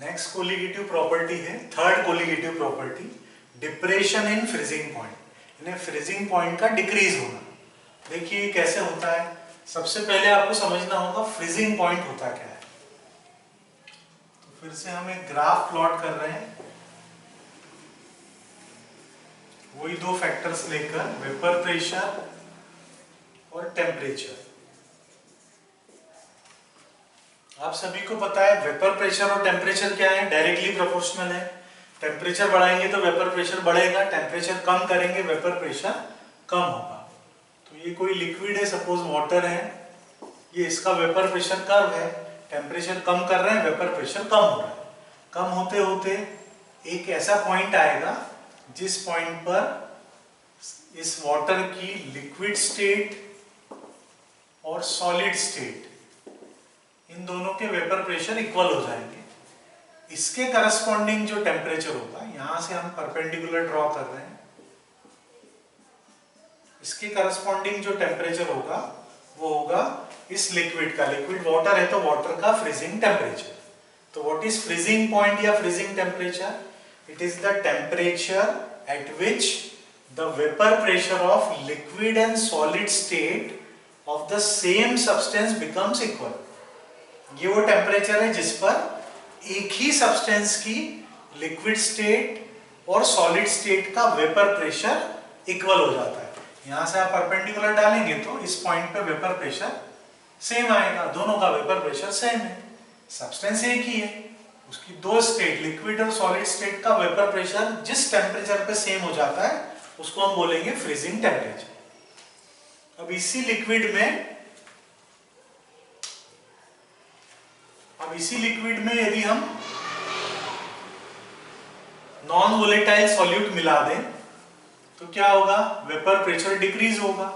Next colligative property है, third colligative property, depression in freezing point, यानी freezing point का decrease होना। देखिए कैसे होता है। सबसे पहले आपको समझना होगा फ्रीजिंग पॉइंट होता क्या है। तो फिर से हम एक ग्राफ प्लॉट कर रहे हैं, वही दो फैक्टर्स लेकर, वेपर प्रेशर और टेम्परेचर। आप सभी को पता है वेपर प्रेशर और टेम्परेचर क्या है, डायरेक्टली प्रोपोर्शनल है। टेम्परेचर बढ़ाएंगे तो वेपर प्रेशर बढ़ेगा, टेम्परेचर कम करेंगे वेपर प्रेशर कम होगा। तो ये कोई लिक्विड है, सपोज वाटर है, ये इसका वेपर प्रेशर कर्व है, टेम्परेचर कम कर रहे हैं, वेपर प्रेशर कम हो रहा है। कम होते होते एक ऐसा पॉइंट आएगा जिस पॉइंट पर इस वाटर की लिक्विड स्टेट और सॉलिड स्टेट, इन दोनों के वेपर प्रेशर इक्वल हो जाएंगे। इसके करस्पॉन्डिंग जो टेम्परेचर होगा, यहां से हम परपेंडिकुलर ड्रॉ कर रहे हैं, इसके करस्पॉन्डिंग जो टेम्परेचर होगा वो होगा इस लिक्विड का, लिक्विड वाटर है तो वाटर का फ्रीजिंग टेम्परेचर। तो व्हाट इज फ्रीजिंग पॉइंट या freezing temperature? It is the temperature at which the vapour pressure of liquid and solid state of the same substance becomes equal. ये वो temperature है जिस पर एक ही सब्सटेंस की लिक्विड स्टेट और सॉलिड स्टेट का वेपर प्रेशर इक्वल हो जाता है। यहां से आप परपेंडिकुलर डालेंगे तो इस पॉइंट पे वेपर प्रेशर सेम आएगा, दोनों का वेपर प्रेशर सेम है, सब्सटेंस एक ही है, उसकी दो स्टेट लिक्विड और सॉलिड स्टेट का वेपर प्रेशर जिस टेम्परेचर पे सेम हो जाता है उसको हम बोलेंगे फ्रीजिंग टेम्परेचर। अब इसी लिक्विड में यदि हम नॉन वोलेटाइल सॉल्यूट मिला दें तो क्या होगा? वेपर प्रेशर डिक्रीज होगा।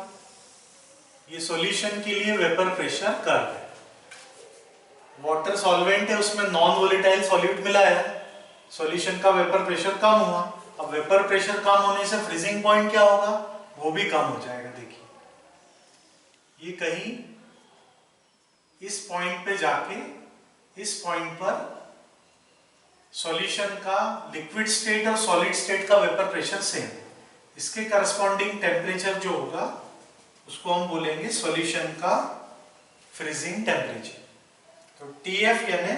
ये सॉल्यूशन के लिए वेपर प्रेशर कर्व है। वाटर सॉल्वेंट है, उसमें नॉन वोलेटाइल सॉल्यूट मिला है, सॉल्यूशन का वेपर प्रेशर कम हुआ। अब वेपर प्रेशर कम होने से फ्रीजिंग पॉइंट क्या होगा? वो भी कम हो जाएगा। देखिए ये कहीं इस पॉइंट पे जाके, इस पॉइंट पर सॉल्यूशन का लिक्विड स्टेट और सॉलिड स्टेट का वेपर प्रेशर सेम, इसके करस्पॉन्डिंग टेम्परेचर जो होगा उसको हम बोलेंगे सॉल्यूशन का फ्रीजिंग टेम्परेचर। तो TF यानी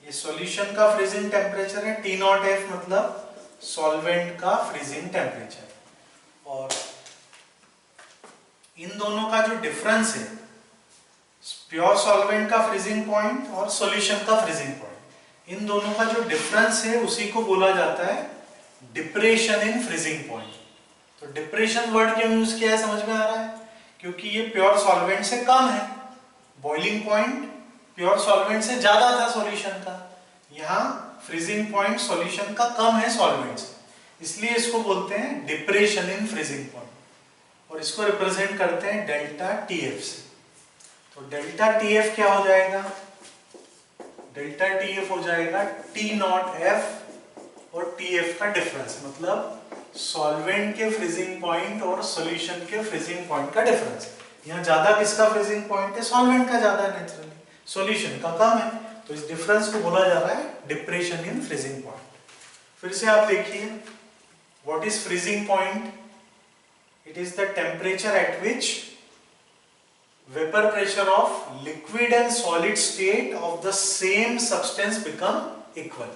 ये सॉल्यूशन का फ्रीजिंग टेम्परेचर है, T0F मतलब सॉल्वेंट का फ्रीजिंग टेम्परेचर। और इन दोनों का जो डिफरेंस है, प्योर सॉल्वेंट का फ्रीजिंग पॉइंट और सॉल्यूशन का फ्रीजिंग पॉइंट, इन दोनों का जो डिफरेंस है उसी को बोला जाता है डिप्रेशन इन फ्रीजिंग पॉइंट। तो डिप्रेशन वर्ड क्यों यूज किया है समझ में आ रहा है? क्योंकि ये प्योर सॉल्वेंट से कम है, बॉइलिंग पॉइंट प्योर सॉल्वेंट से ज्यादा था सॉल्यूशन का, यहाँ फ्रीजिंग पॉइंट सॉल्यूशन का कम है सॉल्वेंट से, इसलिए इसको बोलते हैं डिप्रेशन इन फ्रीजिंग पॉइंट। और इसको रिप्रेजेंट करते हैं डेल्टा TF से। तो डेल्टा TF क्या हो जाएगा? डेल्टा TF हो जाएगा T0F और TF का डिफरेंस, मतलब सॉल्वेंट के फ्रीजिंग पॉइंट और सॉल्यूशन के फ्रीजिंग पॉइंट का डिफरेंस। यहाँ ज्यादा किसका फ्रीजिंग पॉइंट है? सॉल्वेंट का ज्यादा है नेचुरली, सॉल्यूशन का कम है, तो इस डिफरेंस को बोला जा रहा है डिप्रेशन इन फ्रीजिंग पॉइंट। फिर से आप देखिए, what is freezing point? It is the temperature at which vapor pressure of liquid and solid state of the same substance become equal।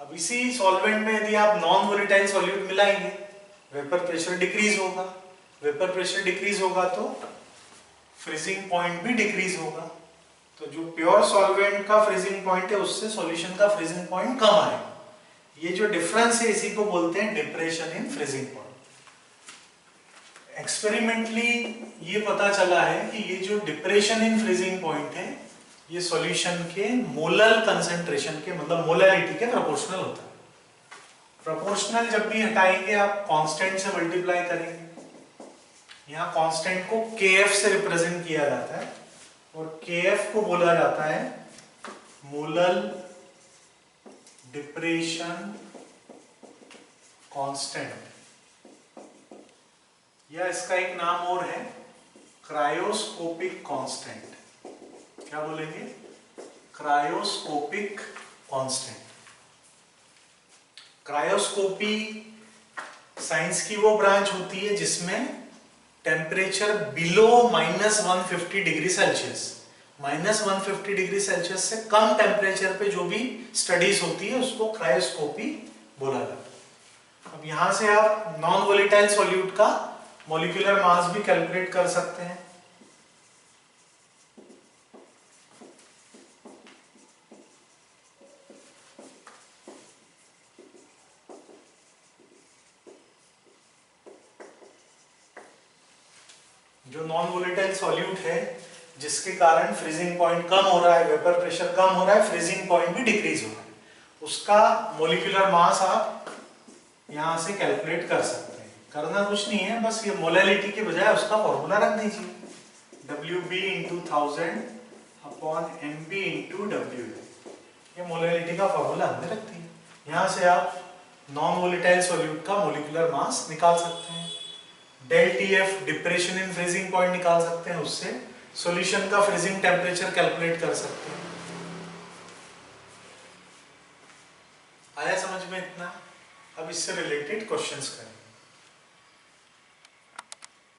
अब इसी सॉल्वेंट में यदि आप नॉन वोलेटाइल सॉल्यूट मिलाएंगे, वेपर प्रेशर डिक्रीज होगा, वेपर प्रेशर डिक्रीज होगा तो freezing point भी डिक्रीज होगा। तो जो प्योर सॉल्वेंट का फ्रीजिंग पॉइंट है उससे सॉल्यूशन का फ्रीजिंग पॉइंट कम आएगा। ये जो डिफरेंस है इसी को बोलते हैं depression in freezing point. Experimentally ये पता चला है कि ये जो डिप्रेशन इन फ्रीजिंग पॉइंट है ये सॉल्यूशन के मोलर कंसंट्रेशन के, मतलब मोलैरिटी के प्रोपोर्शनल होता है। प्रोपोर्शनल जब भी हटाएंगे आप कांस्टेंट से मल्टीप्लाई करेंगे। यहाँ कांस्टेंट को Kf से रिप्रेजेंट किया जाता है और Kf को बोला जाता है मोलर डिप्रेशन कांस्टेंट, या इसका एक नाम और है क्रायोस्कोपिक कांस्टेंट। क्या बोलेंगे? Cryoscopic constant. क्रायोस्कोपी साइंस की वो ब्रांच होती है जिसमें temperature below -150 degree Celsius, -150 degree Celsius से कम टेम्परेचर पे जो भी स्टडीज होती है उसको क्रायोस्कोपी बोला जाता है। अब यहां से आप नॉन वोलेटाइल सॉल्यूट का मॉलिक्यूलर मास भी कैलकुलेट कर सकते हैं। जो नॉन वोलेटाइल सॉल्यूट है जिसके कारण फ्रीजिंग पॉइंट कम हो रहा है, वेपर प्रेशर कम हो रहा है, फ्रीजिंग पॉइंट भी डिक्रीज हो रहा है, उसका मॉलिक्यूलर मास आप यहां से कैलकुलेट कर सकते हैं। करना कुछ नहीं है, बस ये मोलैलिटी के बजाय उसका फॉर्मूला रख दीजिए, WB × 1000 अपॉन MB × WA। ये मोलैलिटी का फॉर्मूला हमने रख दिया। यहां से आप नॉन वोलेटाइल सॉल्यूट का मॉलिक्यूलर मास निकाल सकते हैं। Del TF depression in freezing point निकाल सकते हैं, उससे सॉल्यूशन का फ्रीजिंग टेम्परेचर कैलकुलेट कर सकते हैं। आया समझ में इतना? अब इससे रिलेटेड क्वेश्चंस करें।